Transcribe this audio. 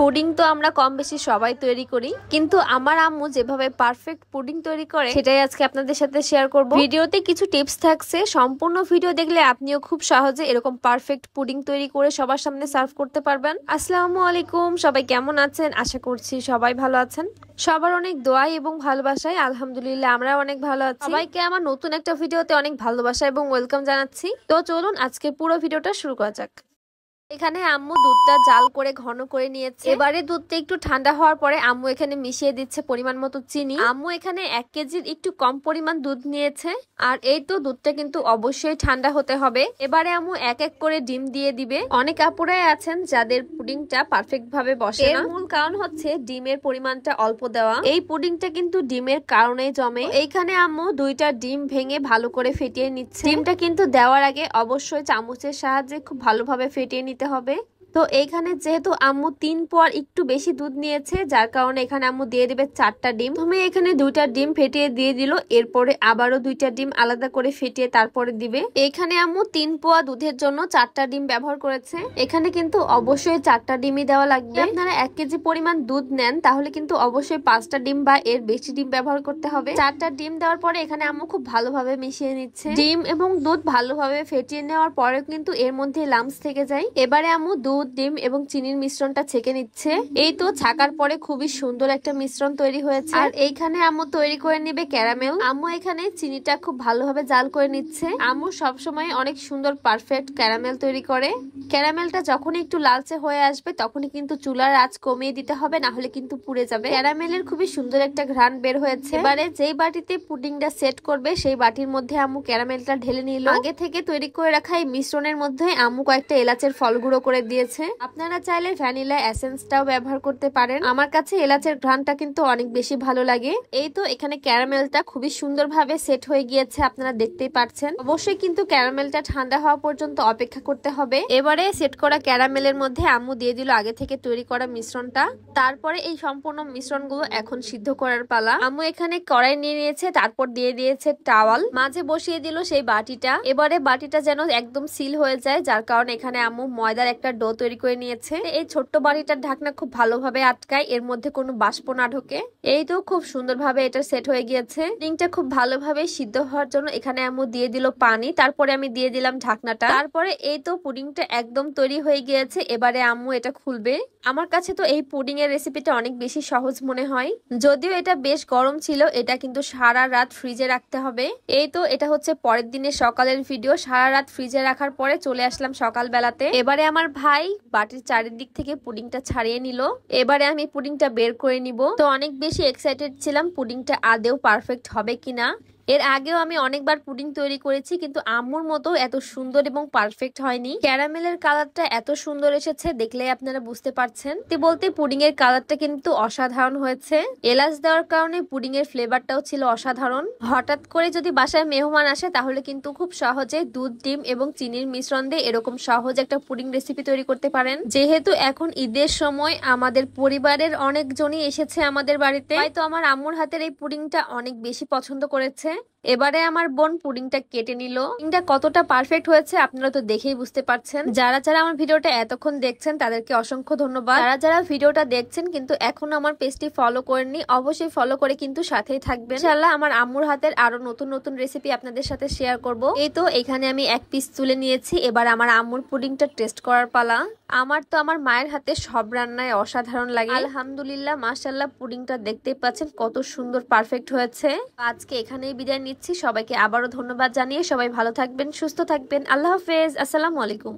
Pudding তো আমরা কম বেশি সবাই তৈরি করি, কিন্তু আমার আম্মু যেভাবে পারফেক্ট পুডিং তৈরি করে সেটাই আজকে আপনাদের সাথে শেয়ার করব। ভিডিওতে কিছু টিপস থাকছে, সম্পূর্ণ ভিডিও দেখলে আপনিও খুব সহজে এরকম পারফেক্ট পুডিং তৈরি করে সবার সামনে সার্ভ করতে পারবেন। আসসালামু আলাইকুম, সবাই কেমন আছেন? আশা করছি সবাই ভালো আছেন। সবার অনেক দোয়াই এবং ভালোবাসায় আলহামদুলিল্লাহ আমরা অনেক ভালো আছি। সবাইকে আমার নতুন একটা ভিডিওতে অনেক ভালোবাসা এবং ওয়েলকাম জানাচ্ছি। তো চলুন আজকে পুরো ভিডিওটা শুরু করা যাক। এখানে আম্মু দুধটা জাল করে ঘন করে নিয়েছে। এবারে দুধটা একটু ঠান্ডা হওয়ার পরে আম্মু এখানে মিশিয়ে দিচ্ছে পরিমাণ মতো চিনি। আম্মু এখানে 1 কেজির একটু কম পরিমাণ দুধ নিয়েছে। আর এই তো দুধটা কিন্তু অবশ্যই ঠান্ডা হতে হবে। এবারে আম্মু এক এক করে ডিম দিয়ে দিবে। অনেক আপুরাই আছেন যাদের পুডিংটা পারফেক্ট ভাবে বসে না। এর মূল কারণ হচ্ছে ডিমের পরিমাণটা অল্প দেওয়া। এই পুডিংটা কিন্তু ডিমের কারণেই জমে। এইখানে আম্মু 2টা ডিম ভেঙে ভালো করে ফেটিয়ে নিচ্ছে। ডিমটা কিন্তু দেওয়ার আগে অবশ্যই চামচের সাহায্যে খুব ভালোভাবে ফেটিয়ে নিতে হবে। তো এইখানে যেহেতু আম্মু 3 পোয়ার একটু বেশি দুধ নিয়েছে, যার কারণে এখানে আম্মু দিয়ে দিবে 4টা ডিম। তুমি এখানে 2টা ডিম ফেটিয়ে দিয়ে দিল, এরপরে আবারও 2টা ডিম আলাদা করে ফেটিয়ে তারপরে দিবে। এখানে আম্মু 3 পোয়া দুধের জন্য 4টা ডিম ব্যবহার করেছে। এখানে কিন্তু অবশ্যই 4টা ডিমই দেওয়া লাগবে। আপনারা 1 কেজি পরিমাণ দুধ নেন তাহলে কিন্তু অবশ্যই 5টা ডিম বা এর বেশি ডিম ব্যবহার করতে হবে। 4টা ডিম দেওয়ার পরে এখানে আম্মু খুব ভালোভাবে মিশিয়ে নিচ্ছে। ডিম এবং দুধ ভালোভাবে ফেটিয়ে নেওয়ার পরেও কিন্তু এর মধ্যে লাম্পস থেকে যায়। এবারে আম্মু ডিম এবং চিনির মিশ্রণটা ছেঁকে নিচ্ছে। এই তো ছাকার পরে খুবই সুন্দর একটা মিশ্রণ তৈরি হয়েছে। আর এইখানে আম্মু তৈরি করে নিবে ক্যারামেল। আম্মু এখানে চিনিটা খুব ভালোভাবে জাল করে নিচ্ছে। আম্মু সবসময় অনেক সুন্দর পারফেক্ট ক্যারামেল তৈরি করে। ক্যারামেলটা যখন একটু লালচে হয়ে আসবে তখনই কিন্তু চুলার আঁচ কমিয়ে দিতে হবে, না হলে কিন্তু পুড়ে যাবে। ক্যারামেলের খুবই সুন্দর একটা ঘ্রাণ বের হয়েছে। এবারে যেই বাটিতে পুডিংটা সেট করবে সেই বাটির মধ্যে আম্মু ক্যারামেলটা ঢেলে নিল। আগে থেকে তৈরি করে রাখা এই মিশ্রণের মধ্যে আম্মু কয়েকটা এলাচের ফল গুঁড়ো করে দিয়েছে। আপনারা চাইলে ভ্যানিলা এসেন্সটাও ব্যবহার করতে পারেন। আমার কাছে এলাচের ঘ্রাণটা কিন্তু অনেক বেশি ভালো লাগে। এই তো এখানে ক্যারামেলটা খুবই সুন্দরভাবে সেট হয়ে গিয়েছে, আপনারা দেখতেই পাচ্ছেন। অবশ্যই কিন্তু ক্যারামেলটা ঠান্ডা হওয়া পর্যন্ত অপেক্ষা করতে হবে। এবারে সেট করা ক্যারামেলের মধ্যে আম্মু দিয়ে দিল আগে থেকে তৈরি করা মিশ্রণটা। তারপরে এই সম্পূর্ণ মিশ্রণগুলো এখন সিদ্ধ করার পালা। আম্মু এখানে কড়াই নিয়ে নিয়েছে, তারপর দিয়ে দিয়েছে টাওয়াল, মাঝে বসিয়ে দিল সেই বাটিটা। এবারে বাটিটা যেন একদম সিল হয়ে যায়, যার কারণে এখানে আম্মু ময়দার একটা ডো তৈরি করে নিয়েছে। এই ছোট্ট বাটিটার ঢাকনা খুব ভালোভাবে আটকায়, এর মধ্যে কোনো বাষ্প না ঢোকে। এই তো খুব সুন্দরভাবে এটা সেট হয়ে গিয়েছে। পুডিংটা খুব ভালোভাবে সিদ্ধ হওয়ার জন্য এখানে আম্মু দিয়ে দিল পানি, তারপরে আমি দিয়ে দিলাম ঢাকনাটা। তারপরে এই তো পুডিংটা একদম তৈরি হয়ে গিয়েছে। এবারে আম্মু এটা খুলবে। আমার কাছে তো এই পুডিং এর রেসিপিটা অনেক বেশি সহজ মনে হয়। যদিও এটা বেশ গরম ছিল, এটা কিন্তু সারা রাত ফ্রিজে রাখতে হবে। এই তো এটা হচ্ছে পরের দিনের সকালের ভিডিও। সারা রাত ফ্রিজে রাখার পরে চলে আসলাম সকাল বেলাতে। এবারে আমার ভাই বাটির চারিদিক থেকে পুডিংটা ছাড়িয়ে নিল। এবারে আমি পুডিংটা বের করে নিব। তো অনেক বেশি এক্সাইটেড ছিলাম পুডিংটা আদেও পারফেক্ট হবে কিনা। এর আগেও আমি অনেকবার পুডিং তৈরি করেছি, কিন্তু আম্মুর মতো এত সুন্দর এবং পারফেক্ট হয়নি। ক্যারামেলের কালারটা এত সুন্দর এসেছে, দেখলেই আপনারা বুঝতে পারছেন। বলতে পুডিং এর কালারটা কিন্তু অসাধারণ হয়েছে। এলাচ দেওয়ার কারণে পুডিং এর ফ্লেভারটাও ছিল অসাধারণ। হঠাৎ করে যদি বাসায় মেহমান আসে তাহলে কিন্তু খুব সহজে দুধ, ডিম এবং চিনির মিশ্রণ দিয়ে এরকম সহজ একটা পুডিং রেসিপি তৈরি করতে পারেন। যেহেতু এখন ঈদের সময় আমাদের পরিবারের অনেকজনই এসেছে আমাদের বাড়িতে, হয়তো আমার আম্মুর হাতের এই পুডিংটা অনেক বেশি পছন্দ করেছে। এবারে আমার বোন পুডিংটা কেটে নিল। পুডিংটা কতটা পারফেক্ট হয়েছে আপনারা তো দেখেই বুঝতে পারছেন। যারা যারা আমার ভিডিওটা এতক্ষণ দেখছেন তাদেরকে অসংখ্য ধন্যবাদ। যারা যারা ভিডিওটা দেখছেন কিন্তু এখনো আমার পেজটি ফলো করেননি, অবশ্যই ফলো করে কিন্তু সাথেই থাকবেন। ইনশাআল্লাহ আমার আম্মুর হাতের আরো নতুন নতুন রেসিপি আপনাদের সাথে শেয়ার করব। এই তো এখানে আমি 1 পিস তুলে নিয়েছি। এবার আমার আম্মুর পুডিংটা টেস্ট করার পালা। আমার তো আমার মায়ের হাতে সব রান্নায় অসাধারণ লাগে। আলহামদুলিল্লাহ, মাশাআল্লাহ, পুডিংটা দেখতেই পাচ্ছেন কত সুন্দর পারফেক্ট হয়েছে। আজকে এখানেই বিদায় নিচ্ছি। সবাইকে আবারও ধন্যবাদ জানিয়ে সবাই ভালো থাকবেন, সুস্থ থাকবেন। আল্লাহ হাফেজ, আসসালামু আলাইকুম।